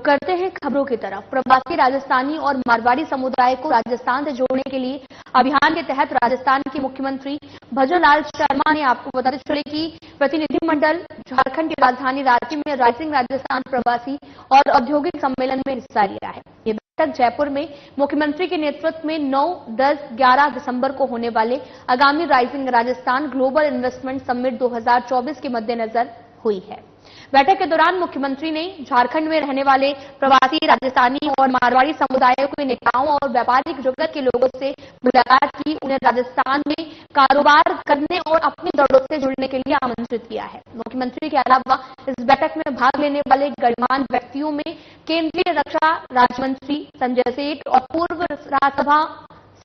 रुक करते हैं खबरों की तरफ। प्रवासी राजस्थानी और मारवाड़ी समुदाय को राजस्थान से जोड़ने के लिए अभियान के तहत राजस्थान के मुख्यमंत्री भजनलाल शर्मा ने आपको बताते चले कि प्रतिनिधिमंडल झारखंड की राजधानी रांची में राइजिंग राजस्थान प्रवासी और औद्योगिक सम्मेलन में हिस्सा लिया है। ये बैठक जयपुर में मुख्यमंत्री के नेतृत्व में 9, 10, 11 दिसंबर को होने वाले आगामी rising Rajasthan global investment summit 2024 के मद्देनजर हुई है। बैठक के दौरान मुख्यमंत्री ने झारखंड में रहने वाले प्रवासी राजस्थानी और मारवाड़ी समुदायों के नेताओं और व्यापारिक जगत के लोगों से मुलाकात की। उन्हें राजस्थान में कारोबार करने और अपनी दौड़ों से जुड़ने के लिए आमंत्रित किया है। मुख्यमंत्री के अलावा इस बैठक में भाग लेने वाले गणमान्य व्यक्तियों में केंद्रीय रक्षा राज्य मंत्री संजय सेठ और पूर्व राज्यसभा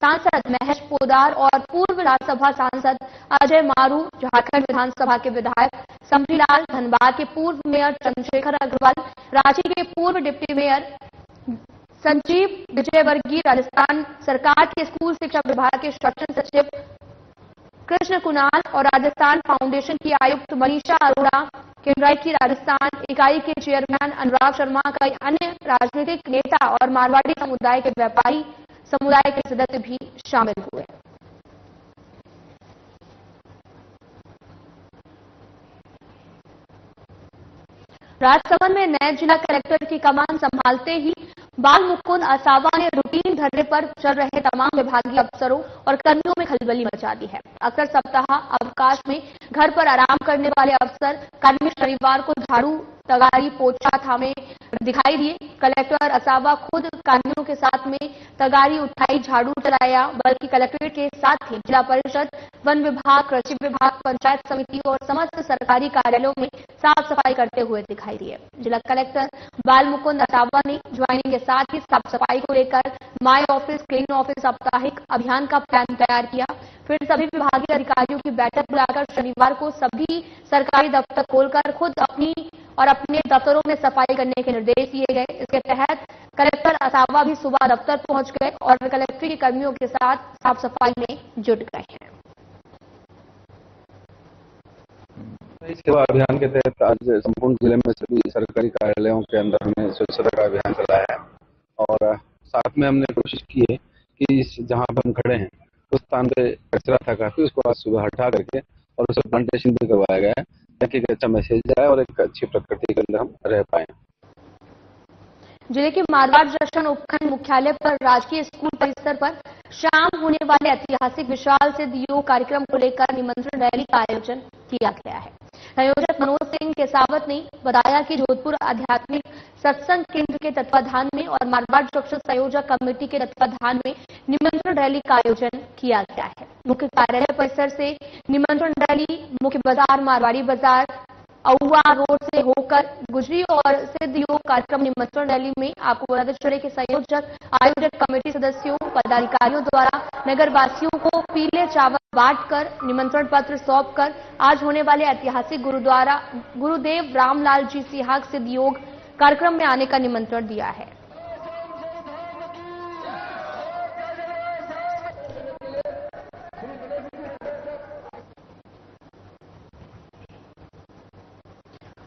सांसद महेश पोद्दार और पूर्व राज्यसभा सांसद अजय मारू, झारखंड विधानसभा के विधायक समरीलाल, धनबाद के पूर्व मेयर चंद्रशेखर अग्रवाल, रांची के पूर्व डिप्टी मेयर संजीव विजयवर्गीय, राजस्थान सरकार के स्कूल शिक्षा विभाग के शासन सचिव कृष्ण कुणाल और राजस्थान फाउंडेशन की आयुक्त मनीषा अरोड़ा, केंद्राई की राजस्थान इकाई के चेयरमैन अनुराग शर्मा, कई अन्य राजनीतिक नेता और मारवाड़ी समुदाय के व्यापारी समुदाय के सदस्य भी शामिल हुए। राजसमंद में नए जिला कलेक्टर की कमान संभालते ही बाल मुकुंद असावा ने रूटीन धरने पर चल रहे तमाम विभागीय अफसरों और कर्मियों में खलबली मचा दी है। अक्सर सप्ताह अवकाश में घर पर आराम करने वाले अफसर कर्मी शनिवार को झाड़ू, तगारी, पोछा थामे दिखाई दिए। कलेक्टर असावा खुद कर्मियों के साथ में तगारी उठाई, झाड़ू चलाया, बल्कि कलेक्ट्रेट के साथ ही जिला परिषद, वन विभाग, कृषि विभाग, पंचायत समिति और समस्त सरकारी कार्यालयों में साफ सफाई करते हुए दिखाई दिए। जिला कलेक्टर बाल मुकुंद असावा ने ज्वाइनिंग के साथ ही साफ सफाई को लेकर माई ऑफिस क्लीन ऑफिस साप्ताहिक अभियान का प्लान तैयार किया। फिर सभी विभागीय अधिकारियों की बैठक बुलाकर शनिवार को सभी सरकारी दफ्तर खोलकर खुद अपने दफ्तरों में सफाई करने के निर्देश दिए गए। इसके तहत कलेक्टर असावा भी सुबह दफ्तर पहुंच गए और कलेक्ट्री के कर्मियों के साथ साफ सफाई में जुट गए हैं। सेवा अभियान के तहत आज संपूर्ण जिले में सभी सरकारी कार्यालयों के अंदर हमने स्वच्छता का अभियान चलाया है और साथ में हमने कोशिश की है कि जहां पर हम खड़े हैं उस स्थान पे कचरा था काफी, उसको आज सुबह हटा करके और उसे प्लांटेशन भी करवाया गया है ताकि एक अच्छा मैसेज जाए और एक अच्छी प्रकृति के अंदर हम रह पाए। जिले के मारवाड़ जंक्शन उपखंड मुख्यालय पर राजकीय स्कूल परिसर पर शाम होने वाले ऐतिहासिक विशाल सिद्ध योग कार्यक्रम को लेकर निमंत्रण रैली का आयोजन किया गया है। संयोजक मनोज सिंह केसावत ने बताया कि जोधपुर आध्यात्मिक सत्संग केंद्र के तत्वाधान में और मारवाड़ जंक्शन संयोजक कमेटी के तत्वाधान में निमंत्रण रैली का आयोजन किया गया है। मुख्य कार्यालय परिसर से निमंत्रण रैली मुख्य बाजार, मारवाड़ी बाजार, अहुआ रोड से होकर गुजरी और सिद्ध योग कार्यक्रम निमंत्रण रैली में आपको बताते चले कि आयोजक कमेटी सदस्यों, पदाधिकारियों द्वारा नगर वासियों को पीले चावल बांटकर निमंत्रण पत्र सौंपकर आज होने वाले ऐतिहासिक गुरुदेव रामलाल जी सिहाग सिद्ध योग कार्यक्रम में आने का निमंत्रण दिया है।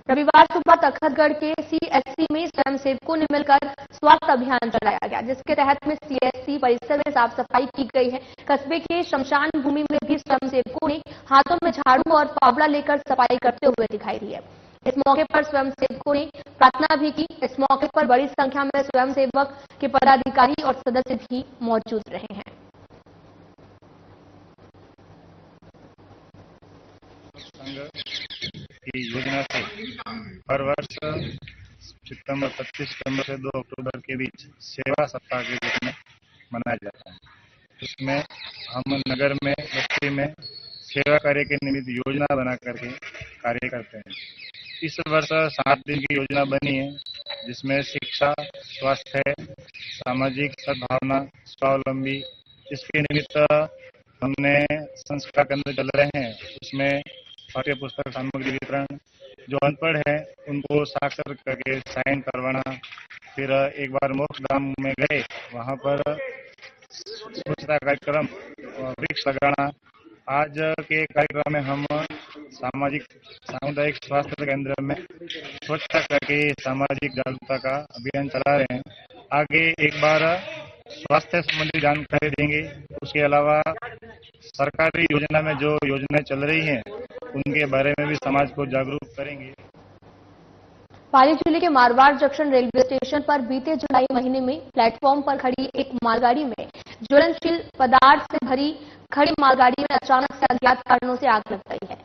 रविवार सुबह तखतगढ़ के सीएससी में स्वयंसेवकों ने मिलकर स्वास्थ्य अभियान चलाया गया, जिसके तहत में सीएससी परिसर में साफ सफाई की गई है। कस्बे के शमशान भूमि में भी स्वयंसेवकों ने हाथों में झाड़ू और फावड़ा लेकर सफाई करते हुए दिखाई दी है। इस मौके पर स्वयंसेवकों ने प्रार्थना भी की। इस मौके पर बड़ी संख्या में स्वयंसेवक के पदाधिकारी और सदस्य भी मौजूद रहे हैं। की योजना से हर वर्ष 25 सितंबर से 2 अक्टूबर के बीच सेवा सप्ताह के रूप में मनाया जाता है। इसमें हम नगर में, बस्ती में सेवा कार्य के निमित्त योजना बना करके कार्य करते हैं। इस वर्ष 7 दिन की योजना बनी है, जिसमें शिक्षा, स्वास्थ्य, सामाजिक सद्भावना, स्वावलंबी, इसके निमित्त हमने संस्कार केंद्र चल रहे हैं। उसमें पाठ्य पुस्तक सामग्री वितरण, जो अनपढ़ है उनको साक्षर करके साइन करवाना। फिर एक बार मोक्ष धाम में गए, वहां पर स्वच्छता कार्यक्रम, वृक्ष लगाना आज के कार्यक्रम में हम सामुदायिक स्वास्थ्य केंद्र में स्वच्छता करके सामाजिक जागरूकता का अभियान चला रहे हैं। आगे एक बार स्वास्थ्य संबंधी जानकारी देंगे। उसके अलावा सरकारी योजना में जो योजनाएं चल रही हैं उनके बारे में भी समाज को जागरूक करेंगे। पाली जिले के मारवाड़ जंक्शन रेलवे स्टेशन पर बीते जुलाई महीने में प्लेटफॉर्म पर खड़ी एक मालगाड़ी में ज्वलनशील पदार्थ से भरी खड़ी मालगाड़ी में अचानक से अज्ञात कारणों से आग लग गई है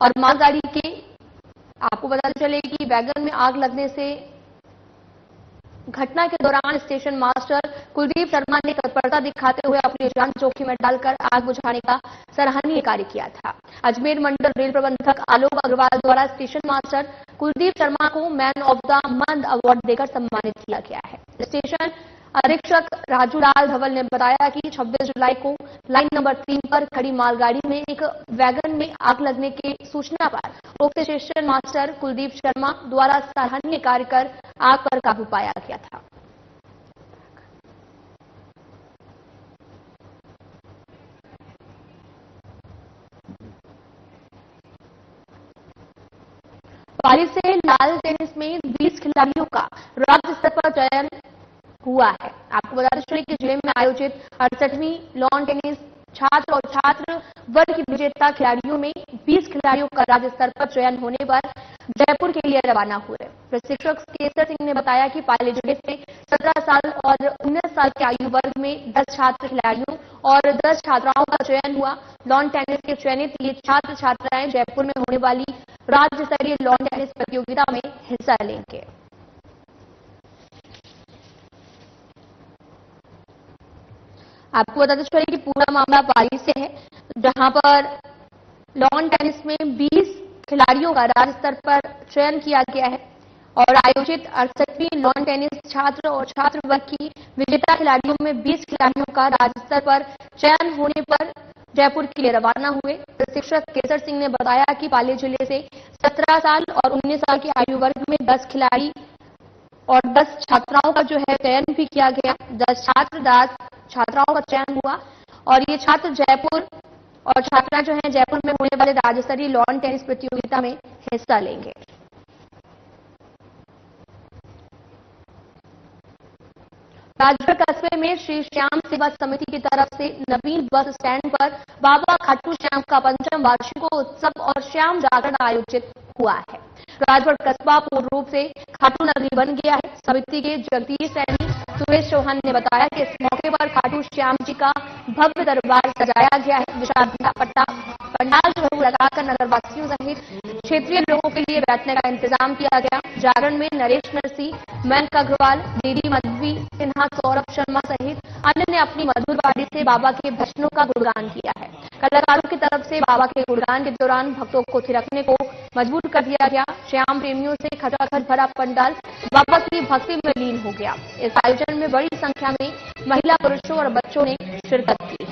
और मालगाड़ी के आपको पता चले कि वैगन में आग लगने से घटना के दौरान स्टेशन मास्टर कुलदीप शर्मा ने तत्परता दिखाते हुए अपनी जान जोखिम में डालकर आग बुझाने का सराहनीय कार्य किया था। अजमेर मंडल रेल प्रबंधक आलोक अग्रवाल द्वारा स्टेशन मास्टर कुलदीप शर्मा को man of the month award देकर सम्मानित किया गया है। स्टेशन अधीक्षक राजूलाल धवल ने बताया कि 26 जुलाई को लाइन नंबर 3 पर खड़ी मालगाड़ी में एक वैगन में आग लगने की सूचना पर उक्त स्टेशन मास्टर कुलदीप शर्मा द्वारा सराहनीय कार्य कर आग पर काबू पाया गया था। पाली से लाल टेनिस में 20 खिलाड़ियों का राज्य स्तर पर चयन हुआ है। आपको बताते चले कि जिले में आयोजित 68वीं लॉन टेनिस छात्र और छात्र वर्ग की विजेता खिलाड़ियों में 20 खिलाड़ियों का राज्य स्तर पर चयन होने पर जयपुर के लिए रवाना हुए। प्रशिक्षक केसर सिंह ने बताया कि पाली जिले से 17 साल और 19 साल के आयु वर्ग में 10 छात्र खिलाड़ियों और 10 छात्राओं का चयन हुआ। लॉन टेनिस के चयनित ये छात्र छात्राएं जयपुर में होने वाली राज्य स्तरीय लॉन टेनिस प्रतियोगिता में हिस्सा लेंगे। आपको बताते चले कि पूरा मामला पाली से है, जहां पर लॉन टेनिस में 20 खिलाड़ियों का राज्य स्तर पर चयन किया गया है और आयोजित 68वीं लॉन टेनिस छात्र और छात्र वर्ग की विजेता खिलाड़ियों में 20 खिलाड़ियों का राज्य स्तर पर चयन होने पर जयपुर के लिए रवाना हुए। प्रशिक्षक केसर सिंह ने बताया कि पाली जिले से 17 साल और 19 साल के आयु वर्ग में 10 खिलाड़ी और 10 छात्राओं का जो है चयन भी किया गया। 10 छात्र 10 छात्राओं का चयन हुआ और ये छात्र जयपुर और छात्राएं जो हैं जयपुर में होने वाले राज्य स्तरीय लॉन टेनिस प्रतियोगिता में हिस्सा लेंगे। राजगढ़ कस्बे में श्री श्याम सेवा समिति की तरफ से नवीन बस स्टैंड पर बाबा खाटू श्याम का 5वां वार्षिकोत्सव और श्याम जागरण आयोजित हुआ है। राजगढ़ कस्बा पूर्ण रूप से खाटू नगरी बन गया है। समिति के जगदीश सैनी सुरेश चौहान ने बताया कि इस मौके पर खाटू श्याम जी का भव्य दरबार सजाया गया है। विशाल पंडाल जो है लगाकर नगरवासियों सहित क्षेत्रीय लोगों के लिए बैठने का इंतजाम किया गया। जागरण में नरेश नरसी, मयंक अग्रवाल, दीदी मधवी सिन्हा, सौरभ शर्मा सहित अन्य ने अपनी मधुर वाणी से बाबा के भजनों का गुणगान किया है। कलाकारों की तरफ से बाबा के गुणगान के दौरान भक्तों को थिरकने को मजबूर कर दिया गया। श्याम प्रेमियों से खचाखच भरा पंडाल बाबा की भक्ति में लीन हो गया। इस आयोजन में बड़ी संख्या में महिला, पुरुषों और बच्चों ने शिरकत की है।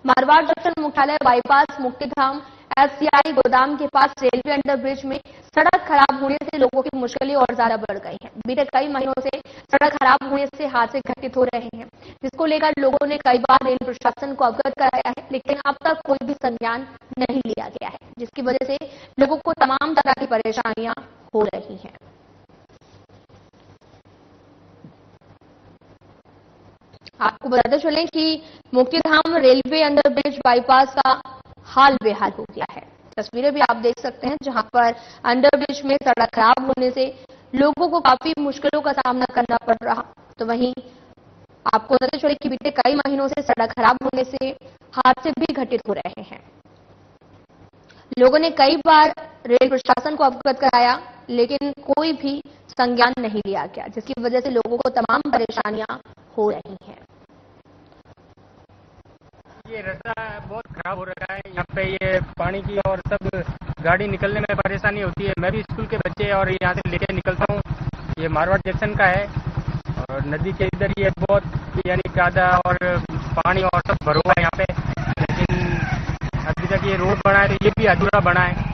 मारवाड़ जंक्शन मुख्यालय बाईपास मुक्तिधाम एफसीआई गोदाम के पास रेलवे अंडरब्रिज में सड़क खराब होने से लोगों की मुश्किलें और ज्यादा बढ़ गई हैं। बीते कई महीनों से सड़क खराब होने से हादसे घटित हो रहे हैं, जिसको लेकर लोगों ने कई बार रेल प्रशासन को अवगत कराया है, लेकिन अब तक कोई भी संज्ञान नहीं लिया गया है, जिसकी वजह से लोगों को तमाम तरह की परेशानियां हो रही हैं। आपको बताते चलें कि मुक्तिधाम रेलवे अंडरब्रिज बाईपास का हाल बेहाल हो गया है। तस्वीरें भी आप देख सकते हैं, जहां पर अंडरब्रिज में सड़क खराब होने से लोगों को काफी मुश्किलों का सामना करना पड़ रहा। तो वहीं आपको बताते चले कि बीते कई महीनों से सड़क खराब होने से हादसे भी घटित हो रहे हैं। लोगों ने कई बार रेल प्रशासन को अवगत कराया, लेकिन कोई भी संज्ञान नहीं लिया गया, जिसकी वजह से लोगों को तमाम परेशानियां हो रही हैं। ये रास्ता बहुत खराब हो रखा है। यहाँ पे ये पानी की और सब गाड़ी निकलने में परेशानी होती है। मैं भी स्कूल के बच्चे और यहाँ से लेके निकलता हूँ। ये मारवाड़ जंक्शन का है और नदी के इधर ये बहुत यानी कादा और पानी और सब भरा हुआ है यहाँ पे, लेकिन अभी तक ये रोड बना है तो ये भी अधूरा बना है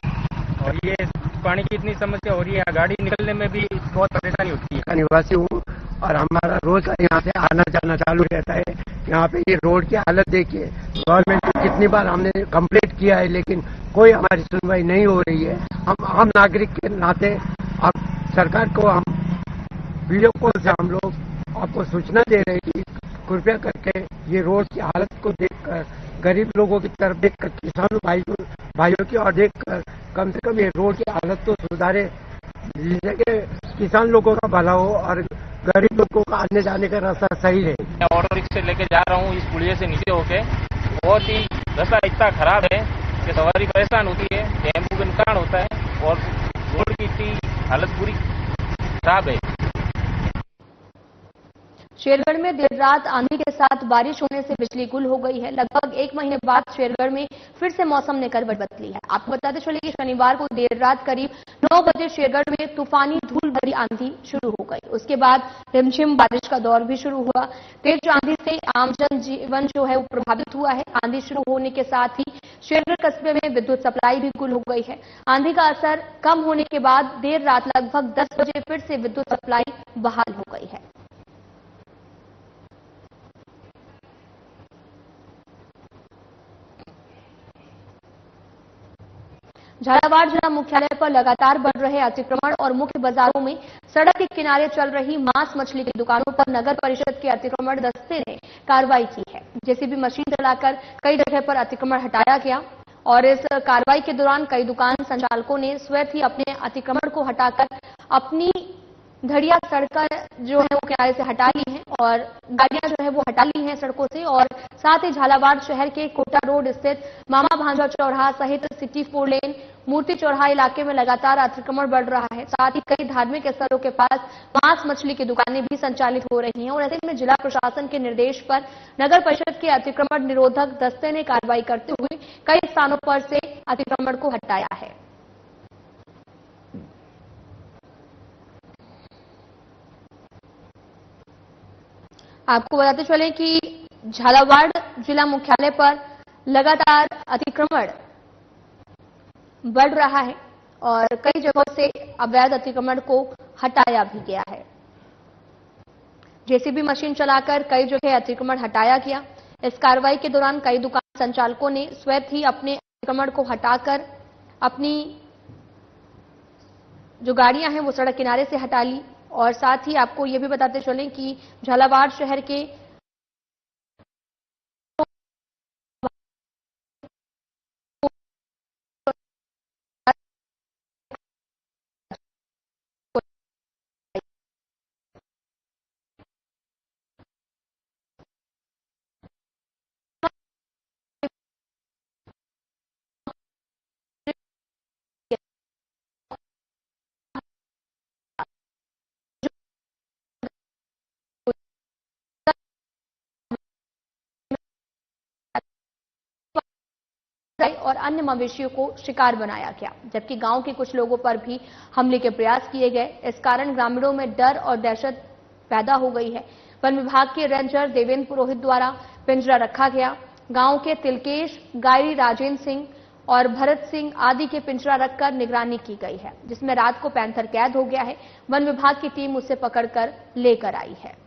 और ये पानी की इतनी समस्या हो रही है, गाड़ी निकलने में भी बहुत परेशानी होती है। का निवासी हूँ और हमारा रोज यहाँ से आना जाना चालू रहता है। यहाँ पे ये रोड की हालत देखिए, गवर्नमेंट को कितनी बार हमने कंप्लेंट किया है लेकिन कोई हमारी सुनवाई नहीं हो रही है। हम आम नागरिक के नाते अब सरकार को हम वीडियो कॉल से हम लोग आपको सूचना दे रहे हैं कि कृपया करके ये रोड की हालत को देखकर, गरीब लोगों की तरफ देखकर, किसानों भाइयों की और देखकर कम से कम ये रोड की हालत तो सुधारे, जिससे कि किसान लोगों का भला हो और गरीब लोगों का आने जाने का रास्ता सही रहे। मैं ऑटो रिक्शा लेके जा रहा हूँ इस पुलिये से नीचे होके, बहुत ही रास्ता इतना खराब है कि सवारी परेशान होती है, टेम्पो का नुकसान होता है और रोड की इतनी हालत पूरी खराब है। शेरगढ़ में देर रात आंधी के साथ बारिश होने से बिजली गुल हो गई है। लगभग 1 महीने बाद शेरगढ़ में फिर से मौसम ने करवट बदली है। आपको बताते चले कि शनिवार को देर रात करीब 9 बजे शेरगढ़ में तूफानी धूल भरी आंधी शुरू हो गई। उसके बाद रिमझिम बारिश का दौर भी शुरू हुआ। तेज आंधी से आम जन जीवन जो है वो प्रभावित हुआ है। आंधी शुरू होने के साथ ही शेरगढ़ कस्बे में विद्युत सप्लाई भी गुल हो गई है। आंधी का असर कम होने के बाद देर रात लगभग 10 बजे फिर से विद्युत सप्लाई बहाल हो गई है। झालावाड़ जिला मुख्यालय पर लगातार बढ़ रहे अतिक्रमण और मुख्य बाजारों में सड़क के किनारे चल रही मांस मछली की दुकानों पर नगर परिषद के अतिक्रमण दस्ते ने कार्रवाई की है। जेसीबी मशीन चलाकर कई जगह पर अतिक्रमण हटाया गया और इस कार्रवाई के दौरान कई दुकान संचालकों ने स्वयं ही अपने अतिक्रमण को हटाकर अपनी धड़िया सड़कें जो है वो किनारे से हटा ली हैं और गाड़ियां जो है वो हटा ली हैं सड़कों से। और साथ ही झालावाड़ शहर के कोटा रोड स्थित मामा भांजा चौराहा सहित सिटी 4 लेन मूर्ति चौराहा इलाके में लगातार अतिक्रमण बढ़ रहा है। साथ ही कई धार्मिक स्थलों के पास मांस मछली की दुकानें भी संचालित हो रही हैं और ऐसे में जिला प्रशासन के निर्देश पर नगर परिषद के अतिक्रमण निरोधक दस्ते ने कार्रवाई करते हुए कई स्थानों पर से अतिक्रमण को हटाया है। आपको बताते चले कि झालावाड़ जिला मुख्यालय पर लगातार अतिक्रमण बढ़ रहा है और कई जगहों से अवैध अतिक्रमण को हटाया भी गया है। जेसीबी मशीन चलाकर कई जगह अतिक्रमण हटाया गया। इस कार्रवाई के दौरान कई दुकान संचालकों ने स्वयं ही अपने अतिक्रमण को हटाकर अपनी जो गाड़ियां हैं वो सड़क किनारे से हटा ली। और साथ ही आपको ये भी बताते चलें कि झालावाड़ शहर के और अन्य मवेशियों को शिकार बनाया गया, जबकि गांव के कुछ लोगों पर भी हमले के प्रयास किए गए। इस कारण ग्रामीणों में डर और दहशत पैदा हो गई है। वन विभाग के रेंजर देवेंद्र पुरोहित द्वारा पिंजरा रखा गया। गांव के तिलकेश, गायरी राजेंद्र सिंह और भरत सिंह आदि के पिंजरा रखकर निगरानी की गई है, जिसमें रात को पैंथर कैद हो गया है। वन विभाग की टीम उसे पकड़कर लेकर आई है।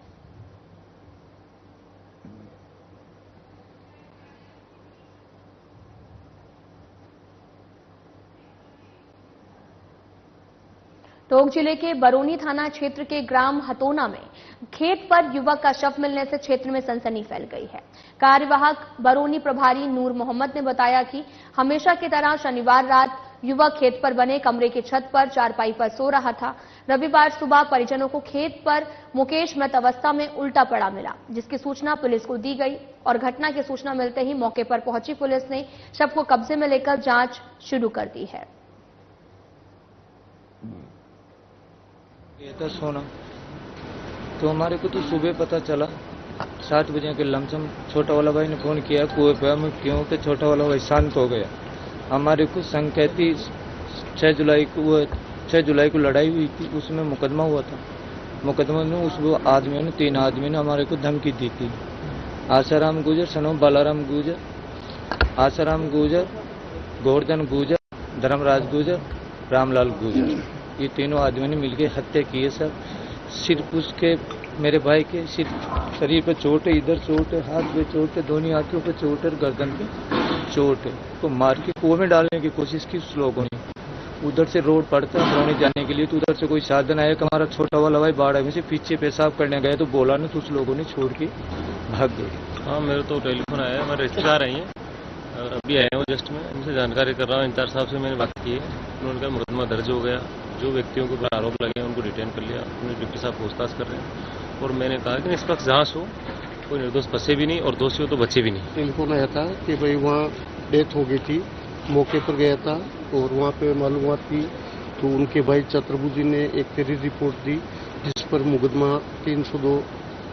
टोंक जिले के बरौनी थाना क्षेत्र के ग्राम हतोना में खेत पर युवक का शव मिलने से क्षेत्र में सनसनी फैल गई है। कार्यवाहक बरौनी प्रभारी नूर मोहम्मद ने बताया कि हमेशा की तरह शनिवार रात युवक खेत पर बने कमरे की छत पर चारपाई पर सो रहा था। रविवार सुबह परिजनों को खेत पर मुकेश मृत अवस्था में उल्टा पड़ा मिला, जिसकी सूचना पुलिस को दी गई और घटना की सूचना मिलते ही मौके पर पहुंची पुलिस ने शव को कब्जे में लेकर जांच शुरू कर दी है। ये था सोना, तो हमारे को तो सुबह पता चला 7 बजे के लमसम। छोटा वाला भाई ने फोन किया कुएं पे, हम क्योंकि छोटा वाला भाई शांत हो गया। हमारे को संकेती 6 जुलाई को लड़ाई हुई थी, उसमें मुकदमा हुआ था। मुकदमे में उस आदमियों ने 3 आदमी ने हमारे को धमकी दी थी। आसाराम गुजर, सनो बालाराम गुजर, आसाराम गुजर, गोवर्धन गुजर, धर्मराज गुजर रामलाल गुर्जर, ये तीनों आदमियों ने मिलकर हत्या की है सर। सिर्फ उसके मेरे भाई के सिर्फ शरीर पे चोट है, इधर चोट है, हाथ पे चोट है, दोनों आंखों पे चोट है, गर्दन पे चोट है। तो मार के कुएं में डालने की कोशिश की उस लोगों ने। उधर से रोड पड़ता है बरौनी जाने के लिए, तो उधर से कोई साधन आया कि हमारा छोटा वाला भाई बाड़ा में से पीछे पेशाब करने गए, तो बोला नहीं, तो उस लोगों ने छोड़ के भाग गए। हाँ, मेरे तो टेलीफोन आया, मेरे रिश्तेदार आई हैं और अभी आए हैं जस्ट में, उनसे जानकारी कर रहा हूँ। इंचार्ज साहब से मैंने बात की है, उन्होंने कहा मुकदमा दर्ज हो गया, जो व्यक्तियों के ऊपर आरोप लगे हैं उनको डिटेन कर लिया, उन्होंने डिप्टी साहब पूछताछ कर रहे हैं। और मैंने कहा कि निष्पक्ष जांच हो, कोई निर्दोष फंसे भी नहीं और दोषी हो तो बचे भी नहीं। टेलीफोन आया था कि भाई वहाँ डेथ हो गई थी, मौके पर गया था और वहाँ पे मालूमात की, तो उनके भाई चतुर्भुज ने एक तेरी रिपोर्ट दी जिस पर मुकदमा 302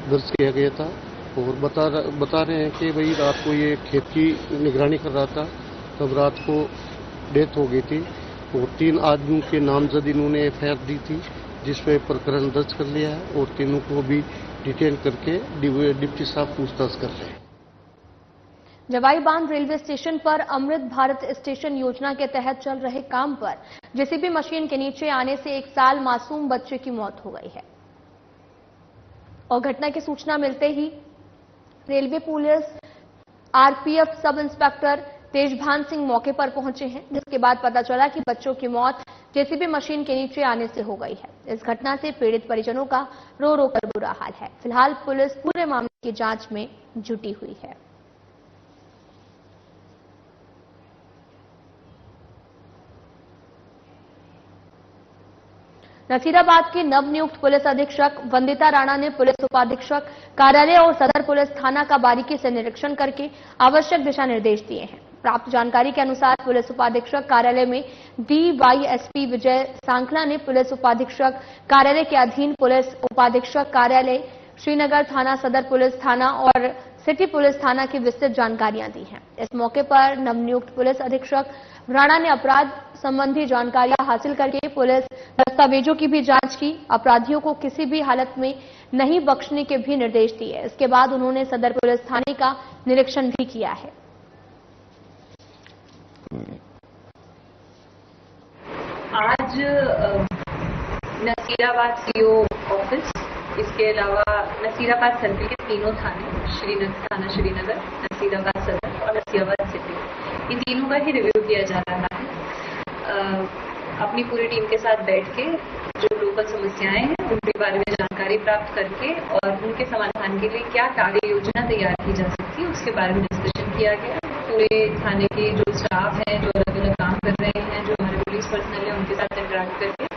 दर्ज किया गया था। और बता रहे हैं कि भाई रात को ये खेत की निगरानी कर रहा था, तब रात को डेथ हो गई थी और 3 आदमियों के नामजद इन्होंने FIR दी थी, जिसमें प्रकरण दर्ज कर लिया है और तीनों को भी डिटेन करके डिप्टी साहब पूछताछ कर रहे हैं। जवाई बांध रेलवे स्टेशन पर अमृत भारत स्टेशन योजना के तहत चल रहे काम पर जेसीबी मशीन के नीचे आने से 1 साल मासूम बच्चे की मौत हो गई है। और घटना की सूचना मिलते ही railway police RPF sub inspector Tejbhan Singh मौके पर पहुंचे हैं, जिसके बाद पता चला कि बच्चों की मौत जेसीबी मशीन के नीचे आने से हो गई है। इस घटना से पीड़ित परिजनों का रो रो कर बुरा हाल है। फिलहाल पुलिस पूरे मामले की जांच में जुटी हुई है। नसीराबाद के नवनियुक्त पुलिस अधीक्षक वंदिता राणा ने पुलिस उपाधीक्षक कार्यालय और सदर पुलिस थाना का बारीकी से निरीक्षण करके आवश्यक दिशा निर्देश दिए हैं। प्राप्त जानकारी के अनुसार पुलिस उपाधीक्षक कार्यालय में DYSP विजय सांखला ने पुलिस उपाधीक्षक कार्यालय के अधीन पुलिस उपाधीक्षक कार्यालय, श्रीनगर थाना, सदर पुलिस थाना और सिटी पुलिस थाना की विस्तृत जानकारियां दी हैं। इस मौके पर नवनियुक्त पुलिस अधीक्षक राणा ने अपराध संबंधी जानकारियां हासिल करके पुलिस दस्तावेजों की भी जांच की। अपराधियों को किसी भी हालत में नहीं बख्शने के भी निर्देश दिए। इसके बाद उन्होंने सदर पुलिस थाने का निरीक्षण भी किया है। आज नसीराबाद CO ऑफिस, इसके अलावा नसीराबाद सर्किल के तीनों थाने, श्रीनगर थाना श्रीनगर, नसीराबाद सदर और नसीराबाद सिटी, इन तीनों का ही रिव्यू किया जा रहा है। अपनी पूरी टीम के साथ बैठ के जो लोकल समस्याएं हैं उनके बारे में जानकारी प्राप्त करके और उनके समाधान के लिए क्या कार्य योजना तैयार की जा सकती है उसके बारे में डिस्कशन किया गया। पूरे थाने के जो स्टाफ हैं, जो अलग अलग काम कर रहे हैं, जो हमारे पुलिस पर्सनल है, उनके साथ इंटरेक्ट करके।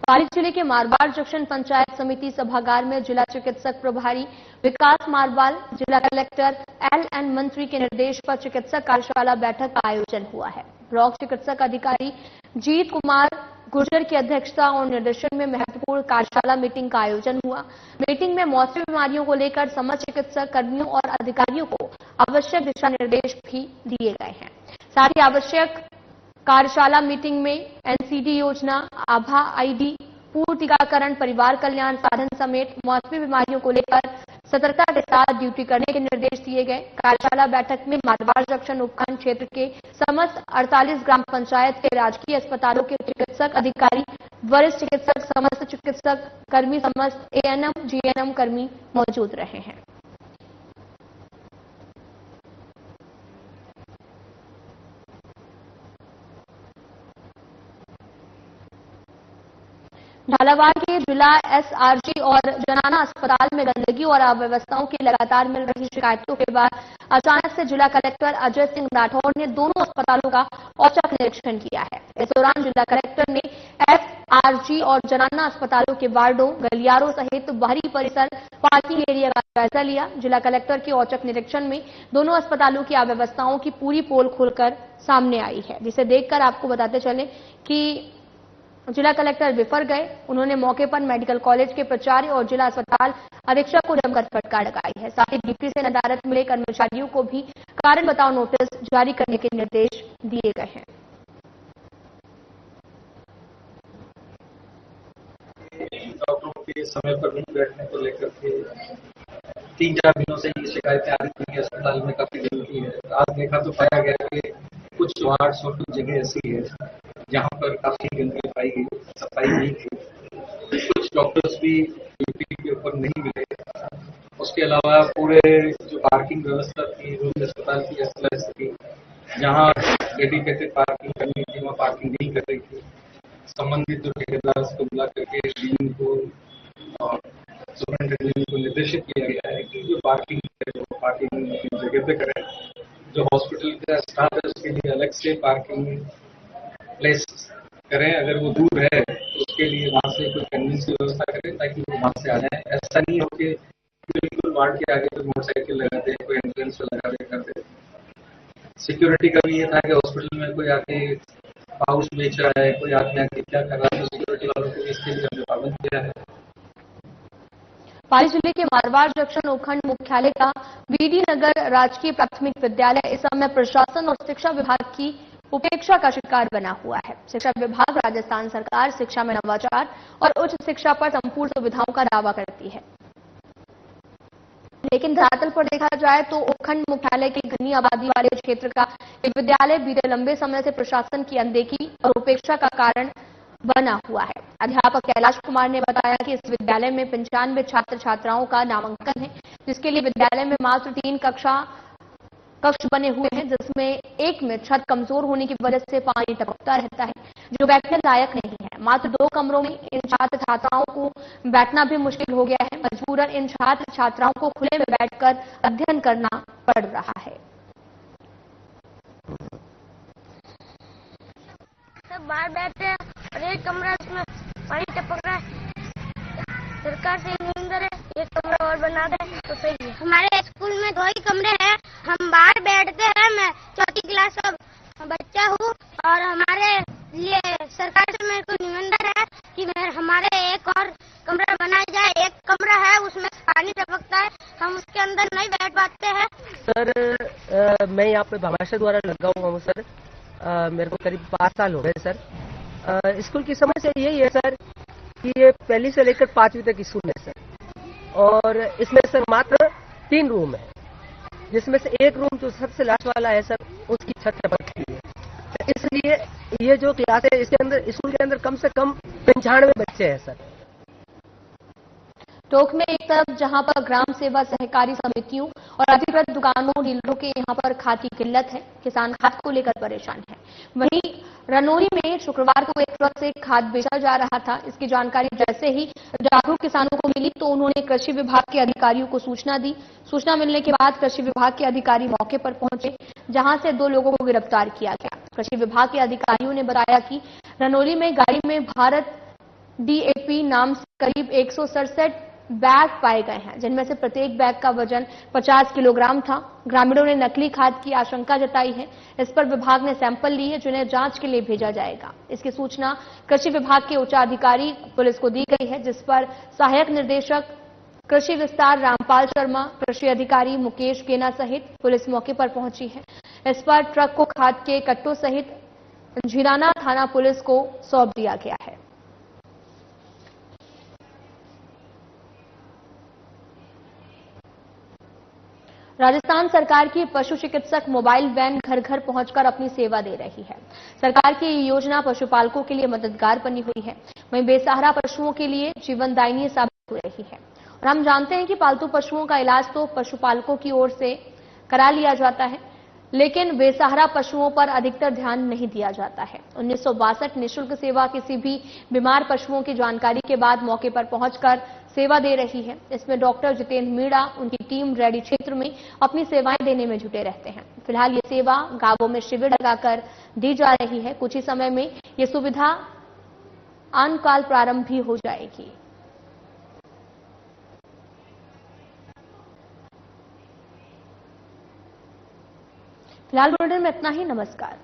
पाली जिले के मारवाड़ जंक्शन पंचायत समिति सभागार में जिला चिकित्सक प्रभारी विकास मारवाल, जिला कलेक्टर LN मंत्री के निर्देश पर चिकित्सक कार्यशाला बैठक का आयोजन हुआ है। ब्लॉक चिकित्सक अधिकारी जीत कुमार गुर्जर की अध्यक्षता और निर्देशन में महत्वपूर्ण कार्यशाला मीटिंग का आयोजन हुआ। मीटिंग में मौसमी बीमारियों को लेकर समस्त चिकित्सक कर्मियों और अधिकारियों को आवश्यक दिशा निर्देश भी दिए गए हैं। साथ ही आवश्यक कार्यशाला मीटिंग में NCD योजना, आभा ID, पूर्व टीकाकरण, परिवार कल्याण साधन समेत मौसमी बीमारियों को लेकर सतर्कता के साथ ड्यूटी करने के निर्देश दिए गए। कार्यशाला बैठक में मारवाड़ जंक्शन उपखंड क्षेत्र के समस्त 48 ग्राम पंचायत के राजकीय अस्पतालों के चिकित्सक अधिकारी, वरिष्ठ चिकित्सक, समस्त चिकित्सक कर्मी, समस्त ANM GNM कर्मी मौजूद रहे हैं। झालावाड़ के जिला SRG और जनाना अस्पताल में गंदगी और अव्यवस्थाओं की लगातार मिल रही शिकायतों के बाद अचानक से जिला कलेक्टर अजय सिंह राठौर ने दोनों अस्पतालों का औचक निरीक्षण किया है। इस दौरान जिला कलेक्टर ने SRG और जनाना अस्पतालों के वार्डों, गलियारों सहित बाहरी परिसर, पार्किंग एरिया का जायजा लिया। जिला कलेक्टर के औचक निरीक्षण में दोनों अस्पतालों की अव्यवस्थाओं की पूरी पोल खोलकर सामने आई है, जिसे देखकर आपको बताते चले कि जिला कलेक्टर विफर गए। उन्होंने मौके पर मेडिकल कॉलेज के प्राचार्य और जिला अस्पताल अधीक्षक को जमकर फटकार लगाई है। साथ ही ड्यूटी से नदारत मिले कर्मचारियों को भी कारण बताओ नोटिस जारी करने के निर्देश दिए गए हैं। डॉक्टरों के समय पर नहीं बैठने को लेकर के 3-4 दिनों से ये शिकायतें आ रही थी। अस्पताल में काफी गंदगी है। आज देखा तो पाया गया कि कुछ कुछ वार्ड्स और कुछ जगह ऐसी है जहाँ पर काफी गंदगी पाई गई, सफाई नहीं थी। कुछ डॉक्टर्स भी ड्यूटी के ऊपर नहीं मिले। उसके अलावा पूरे जो पार्किंग व्यवस्था थी रूरल अस्पताल की ऐसा थी, जहाँ डेडिकेटेड पार्किंग करनी थी वहाँ पार्किंग नहीं कर रही थी। संबंधित जो ठेकेदार को बुला करके डीन को और सुपरिटेंडेंट को निर्देशित किया गया है कि जो पार्किंग है वो पार्किंग जगह पे करें। जो हॉस्पिटल का स्टाफ है उसके लिए अलग से पार्किंग प्लेस करें। अगर वो दूर है तो उसके लिए वहाँ से कोई कन्वीनियंस की व्यवस्था करें ताकि वो वहाँ से आ जाए। ऐसा नहीं हो कि बिल्कुल वार्ड के आगे तो मोटरसाइकिल लगा दे, कोई एंट्रेंस पे लगा दे कर दे। सिक्योरिटी का भी ये था कि हॉस्पिटल में कोई आके पाउच बेच रहा है, कोई आदमी आके क्या कर रहा है, तो सिक्योरिटी वालों को इसके लिए हमने पाबंद किया है। पाली जिले के मारवाड़ जंक्शन उपखंड मुख्यालय का बीडी नगर राजकीय प्राथमिक विद्यालय इस समय प्रशासन और शिक्षा विभाग की उपेक्षा का शिकार बना हुआ है। शिक्षा विभाग राजस्थान सरकार शिक्षा में नवाचार और उच्च शिक्षा पर संपूर्ण सुविधाओं का दावा करती है, लेकिन धरातल पर देखा जाए तो उपखंड मुख्यालय के घनी आबादी वाले क्षेत्र का एक विद्यालय बीते लंबे समय से प्रशासन की अनदेखी और उपेक्षा का कारण बना हुआ है। अध्यापक कैलाश कुमार ने बताया कि इस विद्यालय में 95 छात्र छात्राओं का नामांकन है, जिसके लिए विद्यालय में मात्र 3 कक्ष बने हुए हैं, जिसमें एक में छत कमजोर होने की वजह से पानी टपकता रहता है, जो बैठने लायक नहीं है। मात्र 2 कमरों में इन छात्र छात्राओं को बैठना भी मुश्किल हो गया है। मजबूरन इन छात्र छात्राओं को खुले में बैठकर अध्ययन करना पड़ रहा है। सब बाहर बैठे हैं और एक कमरा उसमें पानी टपक रहा है। सरकार से निवेदन है एक कमरा और बना दे तो सही है। हमारे स्कूल में 2 ही कमरे हैं, हम बाहर बैठते हैं। मैं 4th क्लास का बच्चा हूँ और हमारे लिए सरकार से मेरे को निवेदन है कि हमारे एक और कमरा बनाया जाए। एक कमरा है उसमें पानी टपकता है, हम उसके अंदर नहीं बैठ पाते हैं। सर मैं यहाँ पे भामाशाह द्वारा लगा हुआ हूँ सर। मेरे को करीब 5 साल हो गए सर। स्कूल की समस्या यही है सर कि ये 1ली से लेकर 5वीं तक स्कूल है सर, और इसमें सर मात्र 3 रूम है, जिसमें से एक रूम जो सबसे लास्ट वाला है सर उसकी छत टपकती है। इसलिए ये जो क्लास है इसके अंदर स्कूल के अंदर कम से कम 95 बच्चे हैं सर। टोक में एक तरफ जहां पर ग्राम सेवा सहकारी समितियों और अधिकृत दुकानों डीलरों के यहां पर खाद की किल्लत है, किसान खाद को लेकर परेशान है। वहीं रनौली में शुक्रवार को एक ट्रक से खाद बेचा जा रहा था। इसकी जानकारी जैसे ही जागरूक किसानों को मिली तो उन्होंने कृषि विभाग के अधिकारियों को सूचना दी। सूचना मिलने के बाद कृषि विभाग के अधिकारी मौके पर पहुंचे, जहां से 2 लोगों को गिरफ्तार किया गया। कृषि विभाग के अधिकारियों ने बताया कि रनौली में गाड़ी में भारत DAP नाम से करीब 167 बैग पाए गए हैं, जिनमें से प्रत्येक बैग का वजन 50 किलोग्राम था। ग्रामीणों ने नकली खाद की आशंका जताई है। इस पर विभाग ने सैंपल लिए, जिन्हें जांच के लिए भेजा जाएगा। इसकी सूचना कृषि विभाग के उच्चाधिकारी पुलिस को दी गई है, जिस पर सहायक निदेशक कृषि विस्तार रामपाल शर्मा, कृषि अधिकारी मुकेश केना सहित पुलिस मौके पर पहुंची है। इस पर ट्रक को खाद के कट्टों सहित झिराना थाना पुलिस को सौंप दिया गया है। राजस्थान सरकार की पशु चिकित्सक मोबाइल वैन घर घर पहुंचकर अपनी सेवा दे रही है। सरकार की ये योजना पशुपालकों के लिए मददगार बनी हुई है, वहीं बेसहारा पशुओं के लिए जीवनदायिनी साबित हो रही है। और हम जानते हैं कि पालतू पशुओं का इलाज तो पशुपालकों की ओर से करा लिया जाता है, लेकिन बेसहारा पशुओं पर अधिकतर ध्यान नहीं दिया जाता है। 1962 निःशुल्क सेवा किसी भी बीमार पशुओं की जानकारी के बाद मौके पर पहुंचकर सेवा दे रही है। इसमें डॉक्टर जितेंद्र मीणा उनकी टीम रेडी क्षेत्र में अपनी सेवाएं देने में जुटे रहते हैं। फिलहाल ये सेवा गांवों में शिविर लगाकर दी जा रही है। कुछ ही समय में ये सुविधा आनकाल प्रारंभ भी हो जाएगी। फिलहाल बुलेटिन में इतना ही। नमस्कार।